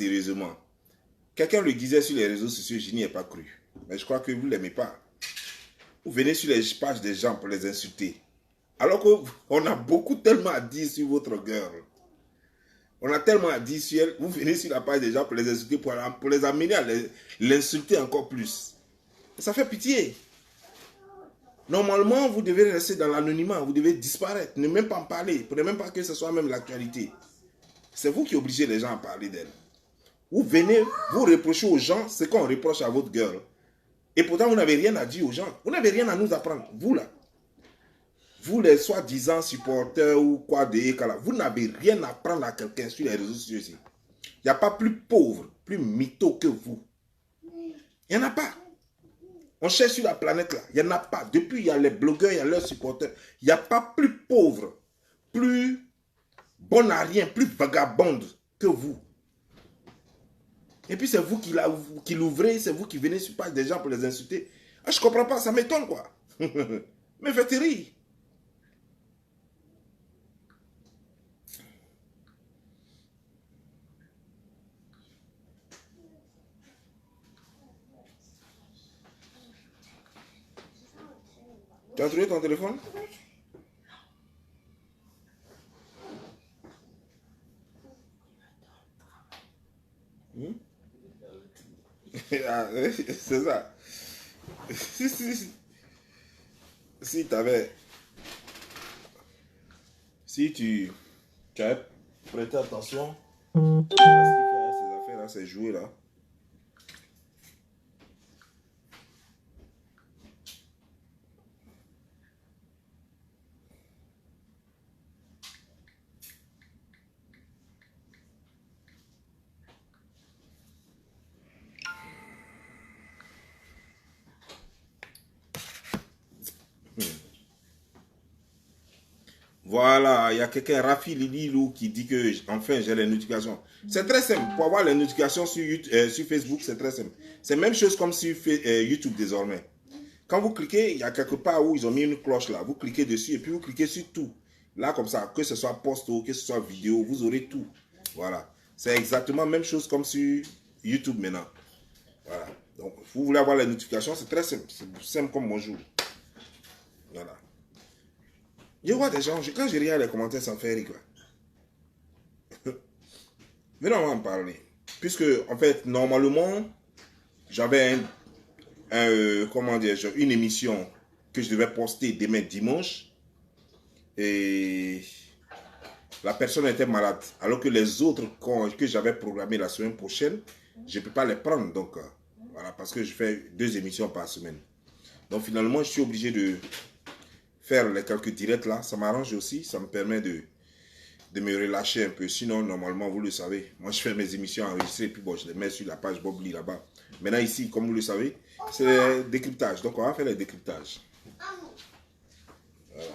sérieusement. Quelqu'un le disait sur les réseaux sociaux, je n'y ai pas cru. Mais je crois que vous ne l'aimez pas. Vous venez sur les pages des gens pour les insulter. Alors qu'on a beaucoup tellement à dire sur votre girl. On a tellement à dire sur elle. Vous venez sur la page des gens pour les insulter, pour les amener à l'insulter encore plus. Ça fait pitié. Normalement, vous devez rester dans l'anonymat. Vous devez disparaître. Ne même pas en parler. Ne même pas que ce soit même l'actualité. C'est vous qui obligez les gens à parler d'elle. Vous venez, vous reprochez aux gens ce qu'on reproche à votre girl. Et pourtant, vous n'avez rien à dire aux gens. Vous n'avez rien à nous apprendre. Vous là. Vous les soi-disant supporters ou quoi de Ekala, vous n'avez rien à apprendre à quelqu'un sur les réseaux sociaux ici. Il n'y a pas plus pauvre, plus mytho que vous. Il n'y en a pas. On cherche sur la planète là. Il n'y en a pas. Depuis, il y a les blogueurs, il y a leurs supporters. Il n'y a pas plus pauvre, plus bon à rien, plus vagabonde que vous. Et puis c'est vous qui l'ouvrez, c'est vous qui venez sur page des gens pour les insulter. Ah, je ne comprends pas, ça m'étonne quoi. Mais faites rire. Tu as trouvé ton téléphone? C'est ça. Si tu avais... Si tu avais prêté attention à ce qu'il fait avec ces affaires-là, ces jouets-là. Voilà, il y a quelqu'un, Rafi Lililou, qui dit que enfin j'ai les notifications. C'est très simple. Pour avoir les notifications sur Facebook, c'est très simple. C'est la même chose comme sur YouTube désormais. Quand vous cliquez, il y a quelque part où ils ont mis une cloche là. Vous cliquez dessus et puis vous cliquez sur tout. Là, comme ça, que ce soit post ou que ce soit vidéo, vous aurez tout. Voilà. C'est exactement la même chose comme sur YouTube maintenant. Voilà. Donc, vous voulez avoir les notifications, c'est très simple. C'est simple comme bonjour. Voilà. Je vois des gens, quand je regarde les commentaires, ça me fait rire. Mais non, on va en parler. Puisque, en fait, normalement, j'avais comment dire, une émission que je devais poster demain dimanche. Et la personne était malade. Alors que les autres que j'avais programmés la semaine prochaine, je ne peux pas les prendre. Donc, voilà, parce que je fais 2 émissions par semaine. Donc, finalement, je suis obligé de faire les quelques directs là. Ça m'arrange aussi. Ça me permet de me relâcher un peu. Sinon, normalement, vous le savez, moi, je fais mes émissions enregistrées. Puis bon, je les mets sur la page Bob Lee là-bas. Maintenant, ici, comme vous le savez, c'est le décryptage. Donc, on va faire les décryptages. Voilà.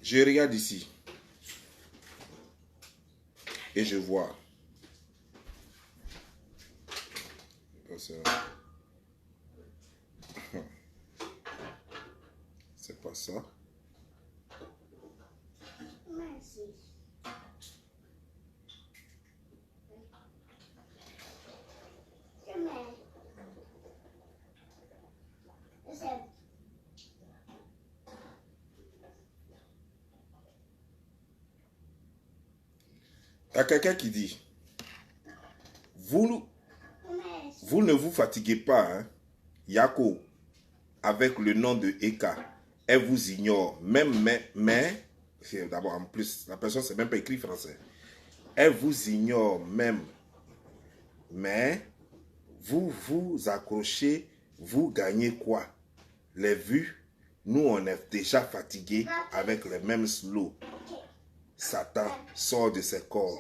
Je regarde ici et je vois. C'est pas ça. Merci. Il y a quelqu'un qui dit, vous ne vous fatiguez pas, hein, Yako, avec le nom de Eka. Elle vous ignore, même, mais d'abord en plus, la personne ne sait même pas écrire français. Elle vous ignore même, mais vous vous accrochez, vous gagnez quoi? Les vues, nous on est déjà fatigués avec les mêmes slow. Satan sort de ses corps.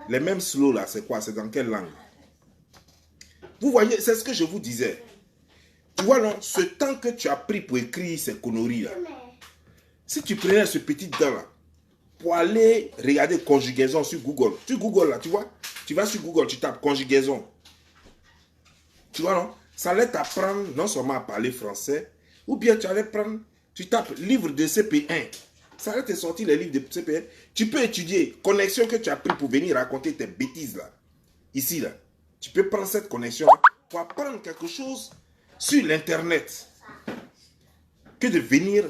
Les mêmes slow là, c'est quoi? C'est dans quelle langue? Vous voyez, c'est ce que je vous disais. Tu vois, non, ce temps que tu as pris pour écrire ces conneries-là, si tu prenais ce petit temps-là, pour aller regarder conjugaison sur Google, là, tu vois, tu vas sur Google, tu tapes conjugaison. Tu vois, non? Ça allait t'apprendre non seulement à parler français, ou bien tu allais prendre, tu tapes livre de CP1. Ça allait te sortir les livres de CP1. Tu peux étudier connexion que tu as pris pour venir raconter tes bêtises là. Ici là. Tu peux prendre cette connexion là pour apprendre quelque chose sur l'internet. Que de venir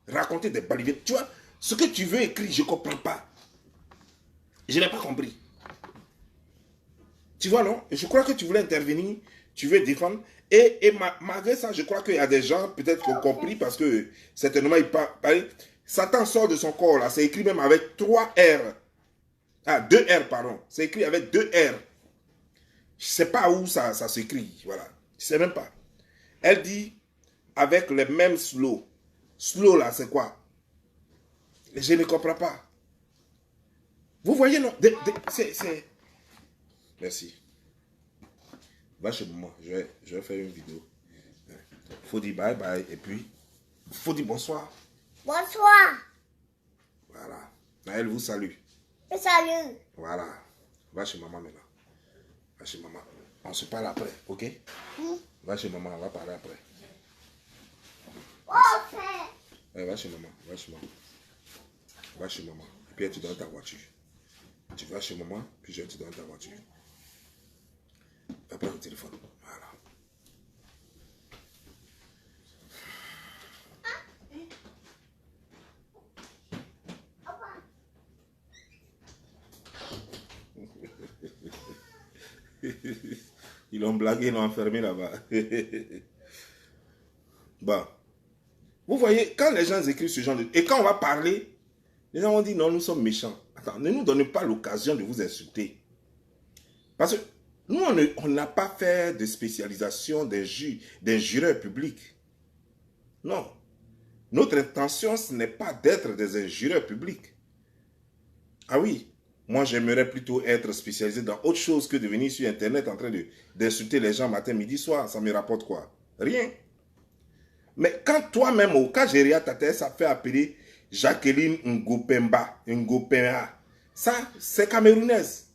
raconter des balivettes. Tu vois, ce que tu veux écrire, je ne comprends pas. Je n'ai pas compris. Tu vois, non? Je crois que tu voulais intervenir, tu veux défendre. Et malgré ça, je crois qu'il y a des gens peut-être qui ont compris parce que certainement, ils parlent. Satan sort de son corps là. C'est écrit même avec 3 R. Ah, 2 R, pardon. C'est écrit avec 2 R. Je ne sais pas où ça s'écrit. Voilà. Je ne sais même pas. Elle dit avec les mêmes slow. Slow là, c'est quoi? Je ne comprends pas. Vous voyez, non? C'est... Merci. Va chez moi. Je vais faire une vidéo. Faut dire bye bye. Et puis, faut dire bonsoir. Bonsoir. Voilà. Elle vous salue. Salut. Voilà. Va chez maman maintenant. Va chez maman. On se parle après, ok? Va chez maman, on va parler après. Ok. Ouais, va chez maman, va chez maman. Va chez maman. Et puis elle te donne ta voiture. Tu vas chez maman, puis je te donne ta voiture. Va prendre le téléphone. Voilà. Ils l'ont blagué, ils l'ont enfermé là-bas. Bon. Vous voyez, quand les gens écrivent ce genre de... Et quand on va parler, les gens vont dire non, nous sommes méchants. Attends, ne nous donnez pas l'occasion de vous insulter. Parce que nous, on n'a pas fait de spécialisation des jureurs publics. Non. Notre intention, ce n'est pas d'être des injureurs publics. Ah oui, moi j'aimerais plutôt être spécialisé dans autre chose que de venir sur Internet en train d'insulter les gens matin, midi, soir. Ça me rapporte quoi? Rien. Mais quand toi-même, au cas Géria Tate, ça fait appeler Jacqueline Ngopemba, ça, c'est camerounaise.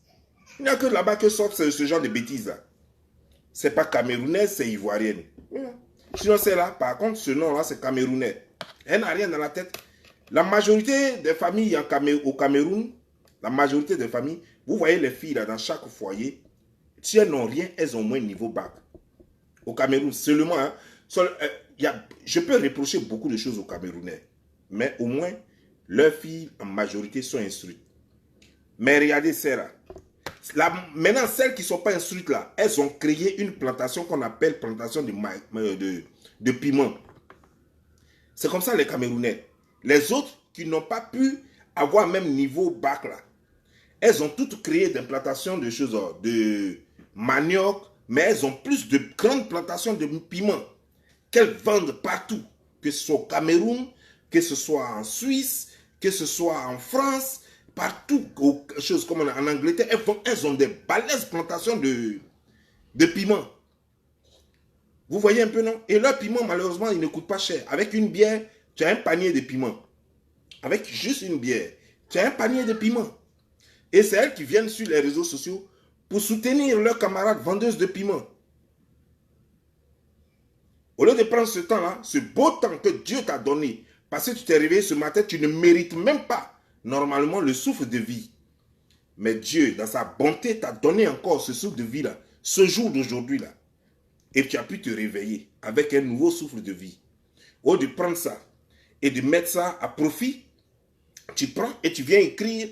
Il n'y a que là-bas que sort ce genre de bêtises-là. C'est pas camerounaise, c'est ivoirienne. Sinon, c'est là, par contre, ce nom-là, c'est camerounais. Elle n'a rien dans la tête. La majorité des familles au Cameroun, la majorité des familles, vous voyez les filles là dans chaque foyer, si elles n'ont rien, elles ont moins niveau bac. Au Cameroun, seulement, hein, je peux reprocher beaucoup de choses aux Camerounais, mais au moins, leurs filles en majorité sont instruites. Mais regardez Sarah. Maintenant, celles qui ne sont pas instruites là, elles ont créé une plantation qu'on appelle plantation de piment. C'est comme ça les Camerounais. Les autres qui n'ont pas pu avoir même niveau bac là, elles ont toutes créé des plantations de choses, de manioc, mais elles ont plus de grandes plantations de piment qu'elles vendent partout, que ce soit au Cameroun, que ce soit en Suisse, que ce soit en France, partout, choses comme en Angleterre, elles ont des balèzes plantations de piment. Vous voyez un peu, non? Et leur piment, malheureusement, il ne coûte pas cher. Avec une bière, tu as un panier de piment. Avec juste une bière, tu as un panier de piment. Et c'est elles qui viennent sur les réseaux sociaux pour soutenir leurs camarades vendeuses de piment. Au lieu de prendre ce temps-là, ce beau temps que Dieu t'a donné, parce que tu t'es réveillé ce matin, tu ne mérites même pas normalement le souffle de vie. Mais Dieu, dans sa bonté, t'a donné encore ce souffle de vie-là, ce jour d'aujourd'hui-là. Et tu as pu te réveiller avec un nouveau souffle de vie. Au lieu de prendre ça et de mettre ça à profit, tu prends et tu viens écrire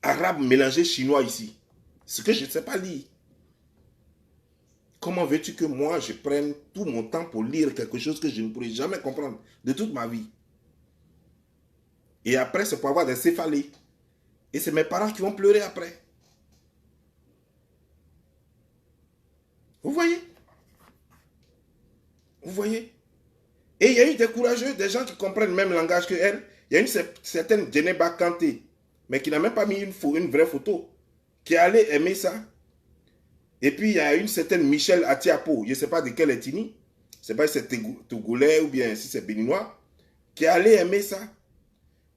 arabe mélangé chinois ici. Ce que je ne sais pas lire. Comment veux-tu que moi, je prenne tout mon temps pour lire quelque chose que je ne pourrai jamais comprendre de toute ma vie? Et après, c'est pour avoir des céphalées. Et c'est mes parents qui vont pleurer après. Vous voyez? Vous voyez? Et il y a eu des courageux, des gens qui comprennent le même langage que elle. Il y a une certaine Djeneba Kanté, mais qui n'a même pas mis une vraie photo, qui allait aimer ça. Et puis il y a une certaine Michelle Atiapo, je ne sais pas de quelle ethnie, sais pas si c'est Togolais ou bien si c'est Béninois, qui est allé aimer ça.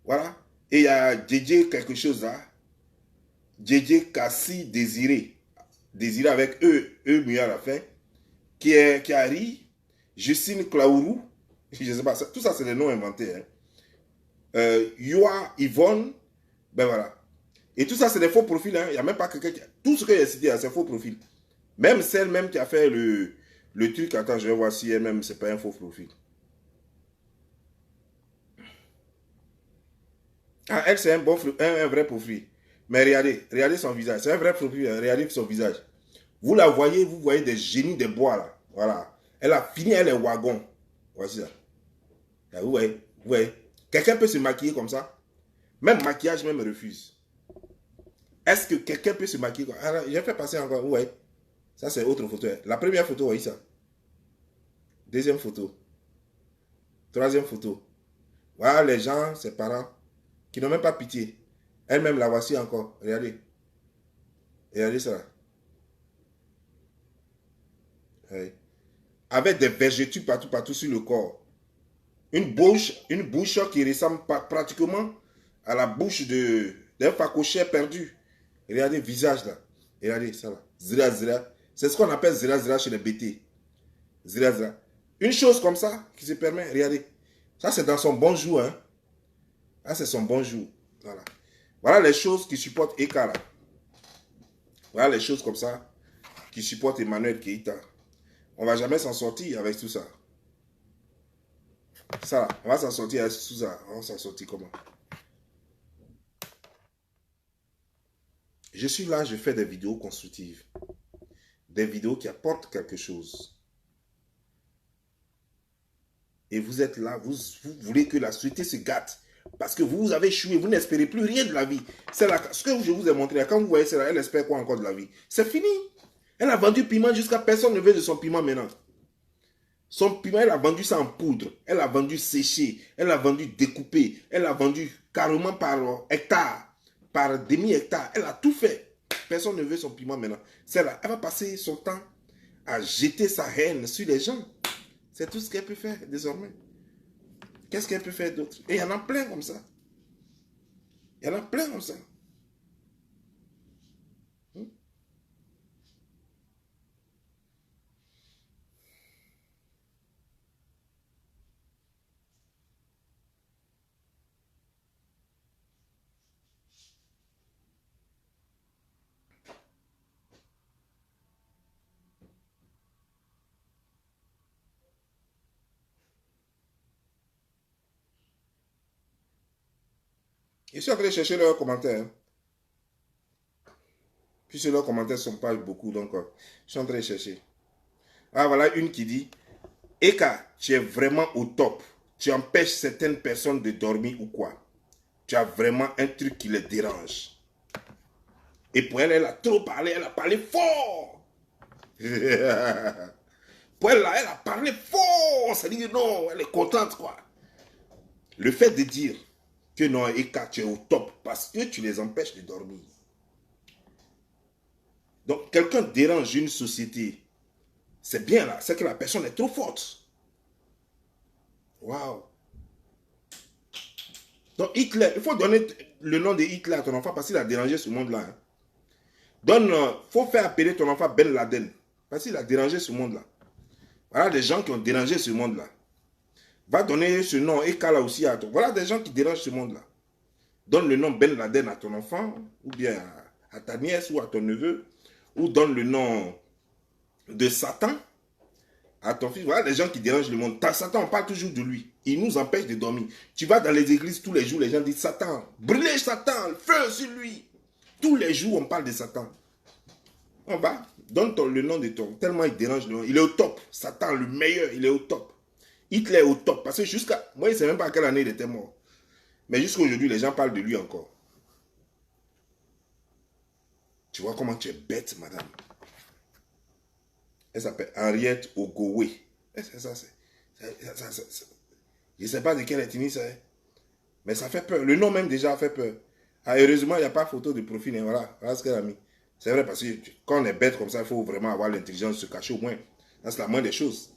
Voilà. Et il y a DJ quelque chose là. DJ Kassi Désiré. Désiré avec mieux à la fin. Qui a ri. Justine Klaourou. Je sais pas. Tout ça, c'est des noms inventés. Hein. Yoa Yvonne. Ben voilà. Et tout ça, c'est des faux profils. Hein. Il n'y a même pas quelqu'un qui... Tout ce que j'ai cité, c'est faux profil. Même celle même qui a fait le truc. Attends, je vais voir si elle-même, c'est pas un faux profil. Ah, elle, c'est un vrai profil. Mais regardez son visage. C'est un vrai profil. Regardez son visage. Vous la voyez, vous voyez des génies des bois là. Voilà. Elle a fini, elle est wagon. Voici ça. Là, vous voyez. Quelqu'un peut se maquiller comme ça? Même maquillage, même refuse. Est-ce que quelqu'un peut se maquiller comme ça? Alors, j'ai fait passer encore. Vous voyez. Ça, c'est autre photo. La première photo, vous voyez ça. Deuxième photo. Troisième photo. Voilà les gens, ses parents, qui n'ont même pas pitié. Elle-même, la voici encore. Regardez. Regardez ça. Oui. Avec des vergetures partout sur le corps. Une bouche qui ressemble pratiquement à la bouche d'un facochère perdu. Regardez le visage là. Regardez ça là. Zira zira. C'est ce qu'on appelle zira zira chez les BT. Zira zira. Une chose comme ça qui se permet. Regardez. Ça c'est dans son bon jour. Hein. Là c'est son bon jour. Voilà. Voilà les choses qui supportent Eka là. Voilà les choses comme ça qui supportent Emmanuel Keïta. On ne va jamais s'en sortir avec tout ça. Ça, on va s'en sortir avec tout ça. On va s'en sortir comment? Je suis là, je fais des vidéos constructives. Des vidéos qui apportent quelque chose. Et vous êtes là, vous voulez que la société se gâte. Parce que vous avez échoué, vous n'espérez plus rien de la vie. C'est ce que je vous ai montré. Quand vous voyez cela, elle espère quoi encore de la vie? C'est fini. Elle a vendu piment jusqu'à personne ne veut de son piment maintenant. Son piment, elle a vendu ça en poudre. Elle a vendu séché. Elle a vendu découpé. Elle a vendu carrément par hectare. Par demi-hectare. Elle a tout fait. Personne ne veut son piment maintenant. Celle-là, elle va passer son temps à jeter sa haine sur les gens. C'est tout ce qu'elle peut faire désormais. Qu'est-ce qu'elle peut faire d'autre? Et il y en a plein comme ça. Il y en a plein comme ça. Je suis en train de chercher leurs commentaires. Hein. Puisque leurs commentaires ne sont pas beaucoup, donc je suis en train de chercher. Ah, voilà une qui dit: Eka, tu es vraiment au top. Tu empêches certaines personnes de dormir ou quoi? Tu as vraiment un truc qui les dérange. Et pour elle, elle a trop parlé, elle a parlé fort. Pour elle, là, elle a parlé fort. Ça dit que non, elle est contente, quoi. Le fait de dire que non, Eka, tu es au top parce que tu les empêches de dormir. Donc, quelqu'un dérange une société. C'est bien là, c'est que la personne est trop forte. Waouh. Donc, Hitler, il faut donner le nom de Hitler à ton enfant parce qu'il a dérangé ce monde-là. Hein. Il faut faire appeler ton enfant Ben Laden parce qu'il a dérangé ce monde-là. Voilà des gens qui ont dérangé ce monde-là. Va donner ce nom Eka là aussi à toi. Voilà des gens qui dérangent ce monde-là. Donne le nom Ben Laden à ton enfant ou bien à ta nièce ou à ton neveu. Ou donne le nom de Satan à ton fils. Voilà les gens qui dérangent le monde. Satan, on parle toujours de lui. Il nous empêche de dormir. Tu vas dans les églises tous les jours, les gens disent Satan, brûlez Satan, feu sur lui. Tous les jours, on parle de Satan. On va, donne le nom de ton. Tellement il dérange le monde. Il est au top. Satan, le meilleur, il est au top. Hitler est au top. Parce que jusqu'à... Moi, je ne sais même pas à quelle année il était mort. Mais jusqu'à aujourd'hui, les gens parlent de lui encore. Tu vois comment tu es bête, madame. Elle s'appelle Henriette Ogowe. Je ne sais pas de quelle ethnie ça est. Mais ça fait peur. Le nom même déjà fait peur. Ah, heureusement, il n'y a pas photo de profil. Hein. Voilà ce qu'elle a mis. C'est vrai parce que quand on est bête comme ça, il faut vraiment avoir l'intelligence de se cacher au moins. C'est la moindre des choses.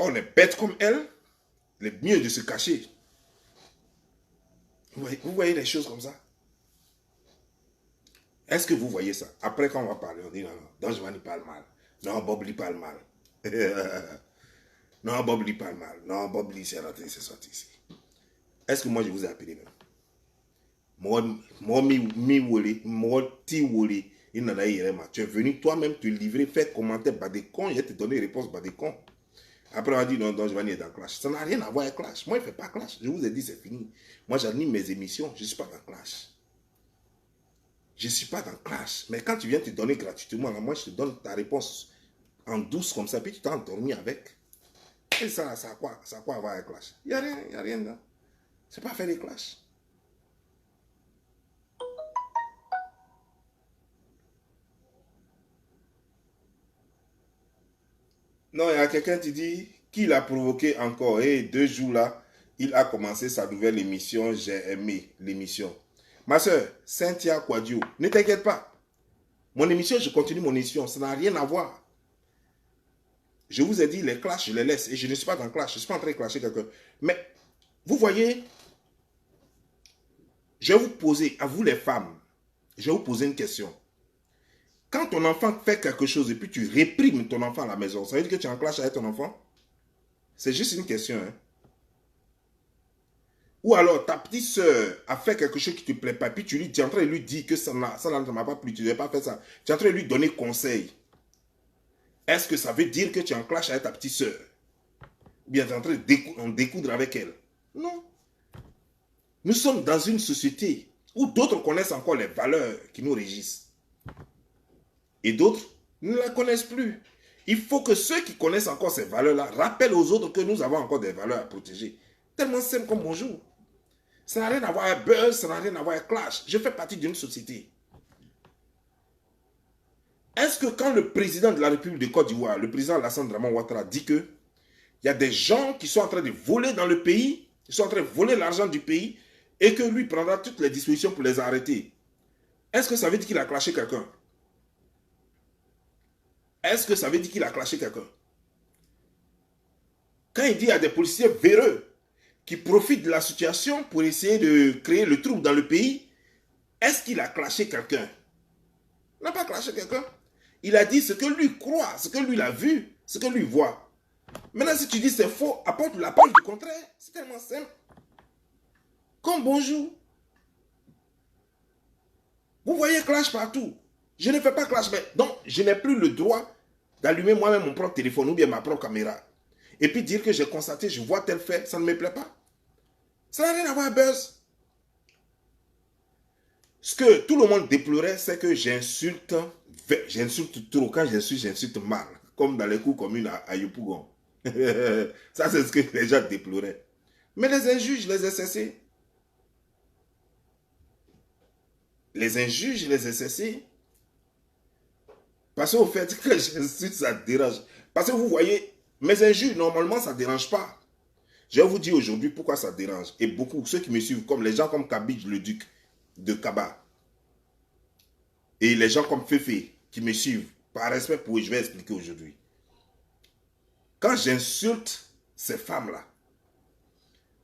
quand on est bête comme elle, il est mieux de se cacher. Vous voyez les choses comme ça? Est-ce que vous voyez ça? Après, quand on va parler, on dit non, non, Don Giovanni parle mal. Non, Bob Lee parle mal. Non, Bob Lee parle mal. Non, Bob Lee, c'est rentré, c'est sorti ici. Est-ce que moi, je vous ai appelé même? Tu es venu toi-même te livrer, faire commentaire, bas des cons, et te donner réponse, bas des cons. Après, on a dit non, Don Giovanni est dans Clash. Ça n'a rien à voir avec Clash. Moi, il ne fait pas Clash. Je vous ai dit, c'est fini. Moi, j'anime mes émissions. Je ne suis pas dans Clash. Je ne suis pas dans Clash. Mais quand tu viens te donner gratuitement, moi, je te donne ta réponse en douce comme ça, puis tu t'es endormi avec. Et ça a quoi à voir avec Clash? Il n'y a rien là. C'est pas faire des Clash. Non, il y a quelqu'un qui dit qui l'a provoqué encore. Et 2 jours là, il a commencé sa nouvelle émission. J'ai aimé l'émission. Ma soeur, Cynthia Quadio, ne t'inquiète pas. Mon émission, je continue mon émission. Ça n'a rien à voir. Je vous ai dit, les clashs, je les laisse. Et je ne suis pas dans le clash. Je ne suis pas en train de clasher quelqu'un. Mais, vous voyez, je vais vous poser, à vous les femmes, je vais vous poser une question. Quand ton enfant fait quelque chose et puis tu réprimes ton enfant à la maison, ça veut dire que tu es en clash avec ton enfant? C'est juste une question. Hein? Ou alors ta petite soeur a fait quelque chose qui ne te plaît pas, puis tu es en train de lui dire que ça ne m'a pas plu, tu ne devais pas faire ça. Tu es en train de lui donner conseil. Est-ce que ça veut dire que tu es en clash avec ta petite soeur? Ou bien tu es en train de découdre avec elle? Non. Nous sommes dans une société où d'autres connaissent encore les valeurs qui nous régissent. Et d'autres ne la connaissent plus. Il faut que ceux qui connaissent encore ces valeurs-là rappellent aux autres que nous avons encore des valeurs à protéger. Tellement simple comme bonjour. Ça n'a rien à voir avec buzz, ça n'a rien à voir avec clash. Je fais partie d'une société. Est-ce que quand le président de la République de Côte d'Ivoire, le président Alassane Dramane Ouattara, dit que il y a des gens qui sont en train de voler dans le pays, ils sont en train de voler l'argent du pays, et que lui prendra toutes les dispositions pour les arrêter, est-ce que ça veut dire qu'il a clashé quelqu'un? Est-ce que ça veut dire qu'il a clashé quelqu'un? Quand il dit qu'il y a des policiers véreux qui profitent de la situation pour essayer de créer le trouble dans le pays, est-ce qu'il a clashé quelqu'un? Il n'a pas clashé quelqu'un. Il a dit ce que lui croit, ce que lui a vu, ce que lui voit. Maintenant, si tu dis c'est faux, apporte la preuve du contraire. C'est tellement simple. Comme bonjour. Vous voyez clash partout. Je ne fais pas clash, mais donc je n'ai plus le droit d'allumer moi-même mon propre téléphone ou bien ma propre caméra. Et puis dire que j'ai constaté, je vois tel fait, ça ne me plaît pas. Ça n'a rien à voir avec buzz. Ce que tout le monde déplorait, c'est que j'insulte trop. Quand j'insulte mal. Comme dans les cours communes à Yopougon. Ça, c'est ce que les gens déploraient. Mais les injuges, je les ai cessés. Les injuges, je les ai cessés. Parce qu'au fait, que j'insulte, ça dérange. Parce que vous voyez, mes injures, normalement, ça ne dérange pas. Je vais vous dire aujourd'hui pourquoi ça dérange. Et beaucoup, ceux qui me suivent, comme les gens comme Kabidj, le duc de Kaba, et les gens comme Féfé, qui me suivent, par respect pour eux, je vais expliquer aujourd'hui. Quand j'insulte ces femmes-là,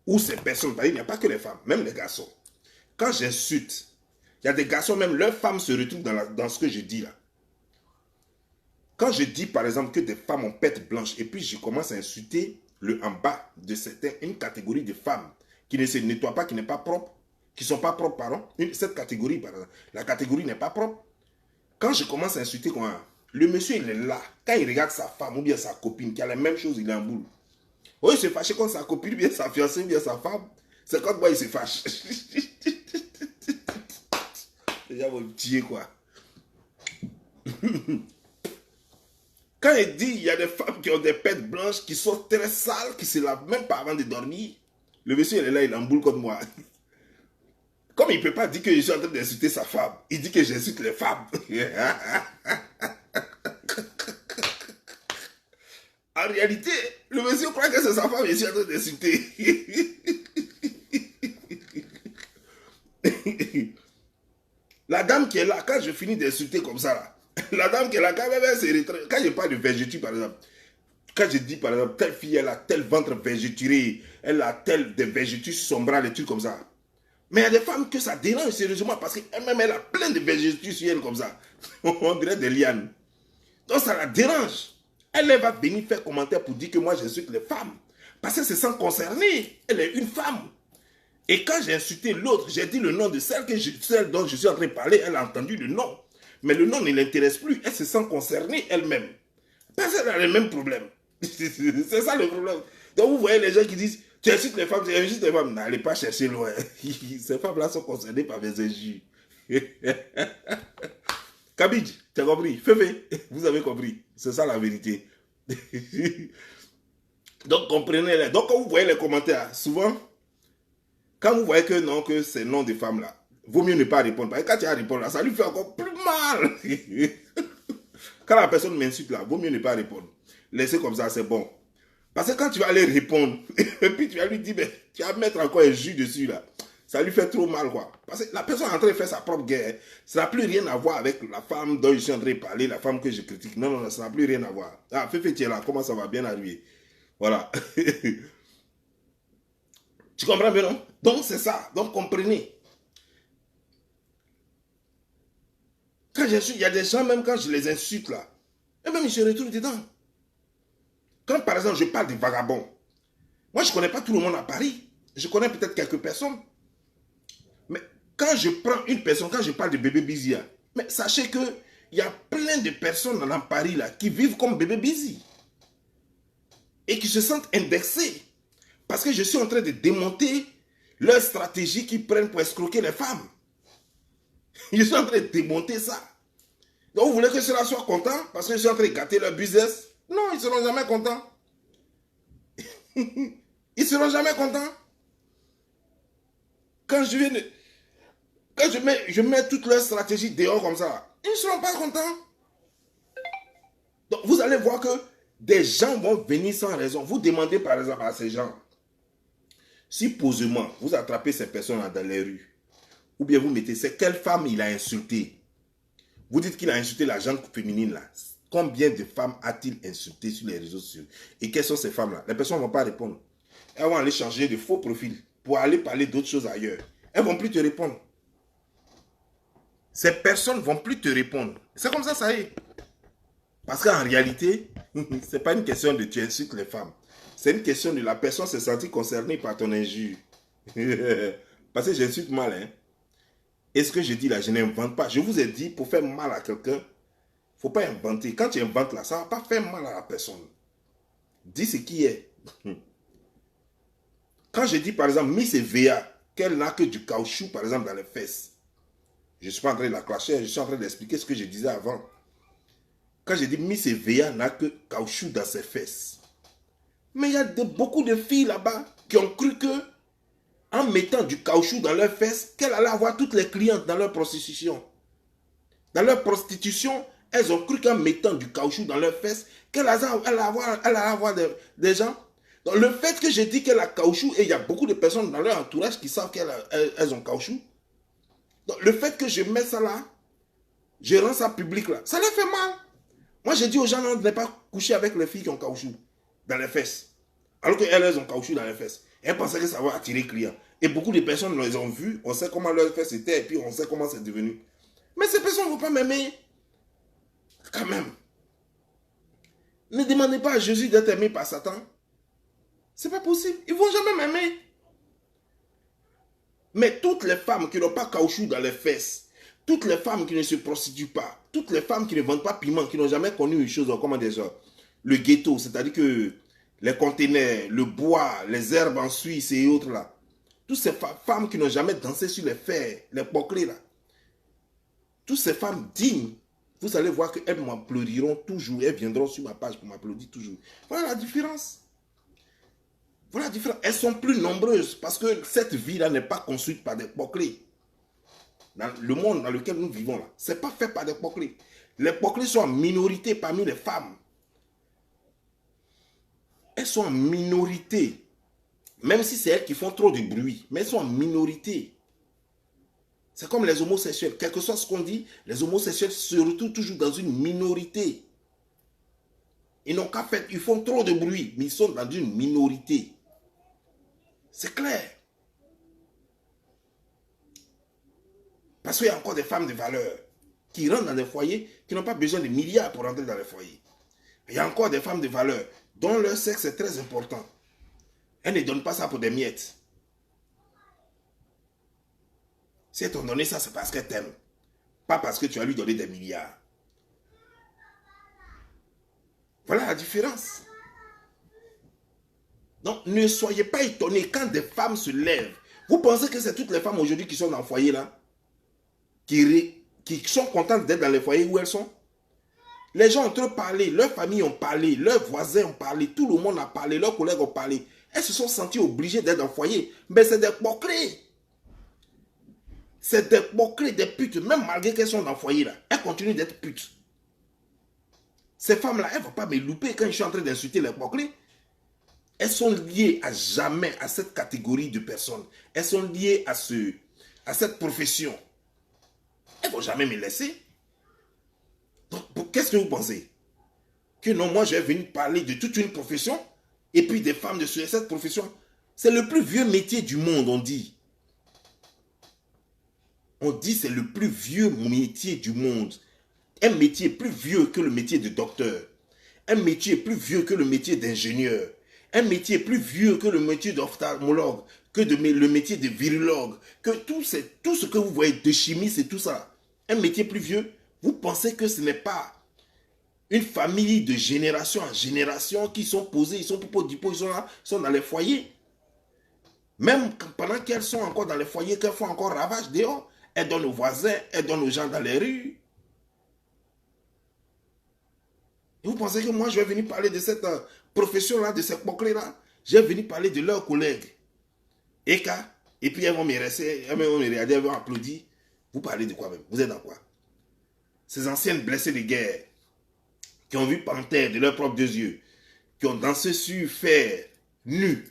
ou ces personnes, il n'y a pas que les femmes, même les garçons. Quand j'insulte, il y a des garçons, même leurs femmes se retrouvent dans ce que je dis là. Quand je dis par exemple que des femmes ont pète blanche et puis je commence à insulter le en bas de certains, une catégorie de femmes qui ne se nettoient pas, qui n'est pas propre, qui ne sont pas propres, pardon, cette catégorie, par exemple, la catégorie n'est pas propre. Quand je commence à insulter, le monsieur il est là, quand il regarde sa femme ou bien sa copine qui a la même chose, il est en boule. Oh, il se fâche contre sa copine, ou bien sa fiancée, ou bien sa femme, c'est quand moi il se fâche. Les gens vont me tuer quoi. Quand il dit il y a des femmes qui ont des pètes blanches, qui sont très sales, qui ne se lavent même pas avant de dormir, le monsieur il est là, il emboule contre moi. Comme il ne peut pas dire que je suis en train d'insulter sa femme, il dit que j'insulte les femmes. En réalité, le monsieur croit que c'est sa femme que je suis en train d'insulter. La dame qui est là, quand je finis d'insulter comme ça, là, la dame qui est là, quand même, elle se retrait. Quand je parle de vergeture, par exemple, Quand je dis par exemple, telle fille, elle a tel ventre végéturé, elle a tel des végétures sur son bras, des trucs comme ça. Mais il y a des femmes que ça dérange sérieusement parce qu'elle-même, elle a plein de végétures sur elle comme ça. On dirait des lianes. Donc ça la dérange. Elle va venir faire commentaire pour dire que moi j'insulte les femmes. Parce que c'est sans concerner. Elle est une femme. Et quand j'ai insulté l'autre, j'ai dit le nom de celle dont je suis en train de parler, elle a entendu le nom. Mais le nom ne l'intéresse plus. Elle se sent concernée elle-même. Parce qu'elle a le même problème. C'est ça le problème. Donc vous voyez les gens qui disent, tu insultes les femmes, tu insultes les femmes. N'allez pas chercher loin. Ces femmes-là sont concernées par mes injures. Kabidj, tu as compris? Féfé, vous avez compris. C'est ça la vérité. Donc comprenez-les. Donc quand vous voyez les commentaires, souvent, quand vous voyez que non, que c'est nom de femme là, vaut mieux ne pas répondre. Parce que quand tu as répondu là, ça lui fait encore plus mal. Quand la personne m'insulte là, vaut mieux ne pas répondre. Laissez comme ça, c'est bon. Parce que quand tu vas aller répondre, et puis tu vas lui dire, mais tu vas mettre encore un jus dessus là, ça lui fait trop mal quoi. Parce que la personne est en train de faire sa propre guerre. Ça n'a plus rien à voir avec la femme dont je suis en train de parler, la femme que je critique. Non, non, non, ça n'a plus rien à voir. Ah, Féfé, tu es là, comment ça va bien arriver? Voilà. Tu comprends bien, non? Donc c'est ça. Donc comprenez. Quand il y a des gens, même quand je les insulte là, et même ils se retrouvent dedans. Quand par exemple je parle des vagabonds, moi je ne connais pas tout le monde à Paris. Je connais peut-être quelques personnes. Mais quand je prends une personne, quand je parle de bébé Busy, mais sachez qu'il y a plein de personnes dans Paris là, qui vivent comme bébé Busy. Et qui se sentent indexés. Parce que je suis en train de démonter leur stratégie qu'ils prennent pour escroquer les femmes. Je suis en train de démonter ça. Donc vous voulez que ceux-là soient contents parce que je suis en train de gâter leur business? Non, ils ne seront jamais contents. Ils ne seront jamais contents. Quand je mets toute leur stratégie dehors comme ça, ils ne seront pas contents. Donc vous allez voir que des gens vont venir sans raison. Vous demandez par exemple à ces gens, si posément vous attrapez ces personnes dans les rues, ou bien vous mettez, c'est quelle femme il a insulté. Vous dites qu'il a insulté la gente féminine là. Combien de femmes a-t-il insulté sur les réseaux sociaux? Et quelles sont ces femmes-là? Les personnes ne vont pas répondre. Elles vont aller changer de faux profil pour aller parler d'autres choses ailleurs. Elles ne vont plus te répondre. Ces personnes ne vont plus te répondre. C'est comme ça y est. Parce qu'en réalité, ce n'est pas une question de tu insultes les femmes. C'est une question de la personne se sentir concernée par ton injure. Parce que j'insulte mal, hein. Et ce que je dis là, je n'invente pas. Je vous ai dit, pour faire mal à quelqu'un, il ne faut pas inventer. Quand tu inventes là, ça ne va pas faire mal à la personne. Dis ce qui est. Quand je dis par exemple, Miss Evea, qu'elle n'a que du caoutchouc par exemple dans les fesses. Je ne suis pas en train de la clasher, je suis en train d'expliquer ce que je disais avant. Quand je dis Miss Evea n'a que caoutchouc dans ses fesses. Mais il y a beaucoup de filles là-bas qui ont cru que en mettant du caoutchouc dans leurs fesses, qu'elle allait avoir toutes les clientes dans leur prostitution. Dans leur prostitution, elles ont cru qu'en mettant du caoutchouc dans leurs fesses, qu'elle allait avoir des gens. Donc le fait que j'ai dit qu'elle a caoutchouc, et il y a beaucoup de personnes dans leur entourage qui savent qu'elles ont caoutchouc. Donc le fait que je mets ça là, je rends ça public là, ça leur fait mal. Moi j'ai dit aux gens, non, de ne pas coucher avec les filles qui ont caoutchouc dans les fesses. Alors qu'elles ont caoutchouc dans les fesses. Elles pensaient que ça va attirer les clients. Et beaucoup de personnes les ont vues, on sait comment leurs fesses étaient, et puis on sait comment c'est devenu. Mais ces personnes ne vont pas m'aimer. Quand même. Ne demandez pas à Jésus d'être aimé par Satan. C'est pas possible. Ils ne vont jamais m'aimer. Mais toutes les femmes qui n'ont pas caoutchouc dans les fesses, toutes les femmes qui ne se prostituent pas, toutes les femmes qui ne vendent pas piment, qui n'ont jamais connu une chose, comment déjà, le ghetto, c'est-à-dire que les conteneurs, le bois, les herbes en Suisse et autres là, toutes ces femmes qui n'ont jamais dansé sur les fers, les poclés là, toutes ces femmes dignes, vous allez voir qu'elles m'applaudiront toujours, elles viendront sur ma page pour m'applaudir toujours. Voilà la différence. Voilà la différence. Elles sont plus nombreuses parce que cette vie-là n'est pas construite par des poclés. Dans le monde dans lequel nous vivons là, ce n'est pas fait par des poclés. Les poclés sont en minorité parmi les femmes. Elles sont en minorité. Même si c'est elles qui font trop de bruit, mais elles sont en minorité. C'est comme les homosexuels. Quel que soit ce qu'on dit, les homosexuels se retrouvent toujours dans une minorité. Ils n'ont qu'à faire, ils font trop de bruit, mais ils sont dans une minorité. C'est clair. Parce qu'il y a encore des femmes de valeur qui rentrent dans des foyers, qui n'ont pas besoin de milliards pour rentrer dans les foyers. Il y a encore des femmes de valeur dont leur sexe est très important. Elles ne donnent pas ça pour des miettes. Si elles t'ont donné ça, c'est parce qu'elles t'aiment. Pas parce que tu as lui donné des milliards. Voilà la différence. Donc, ne soyez pas étonnés quand des femmes se lèvent. Vous pensez que c'est toutes les femmes aujourd'hui qui sont dans le foyer là, qui sont contentes d'être dans les foyers où elles sont? Les gens ont trop parlé, leurs familles ont parlé, leurs voisins ont parlé, tout le monde a parlé, leurs collègues ont parlé. Elles se sont senties obligées d'être dans le foyer. Mais c'est des moqueries. C'est des moqueries, des putes. Même malgré qu'elles sont dans le foyer là, elles continuent d'être putes. Ces femmes-là, elles ne vont pas me louper quand je suis en train d'insulter les moqueries. Elles sont liées à jamais à cette catégorie de personnes. Elles sont liées à cette profession. Elles ne vont jamais me laisser. Donc, qu'est-ce que vous pensez? Que non, moi je vais venir parler de toute une profession et puis des femmes de cette profession. C'est le plus vieux métier du monde, on dit. On dit c'est le plus vieux métier du monde. Un métier plus vieux que le métier de docteur. Un métier plus vieux que le métier d'ingénieur. Un métier plus vieux que le métier d'ophtalmologue, que le métier de virologue, que tout ce que vous voyez de chimie, c'est tout ça. Un métier plus vieux, vous pensez que ce n'est pas une famille de génération en génération qui sont posées, ils sont ils sont là, ils sont dans les foyers. Même pendant qu'elles sont encore dans les foyers, qu'elles font encore ravage dehors, elles donnent aux voisins, elles donnent aux gens dans les rues. Et vous pensez que moi je vais venir parler de cette profession-là, de ces moqueries-là? Je vais venir parler de leurs collègues. Et puis elles vont me rester, elles vont me regarder, elles vont applaudir. Vous parlez de quoi même? Vous êtes dans quoi? Ces anciennes blessées de guerre, qui ont vu Panthère de leurs propres deux yeux, qui ont dansé sur fer, nus,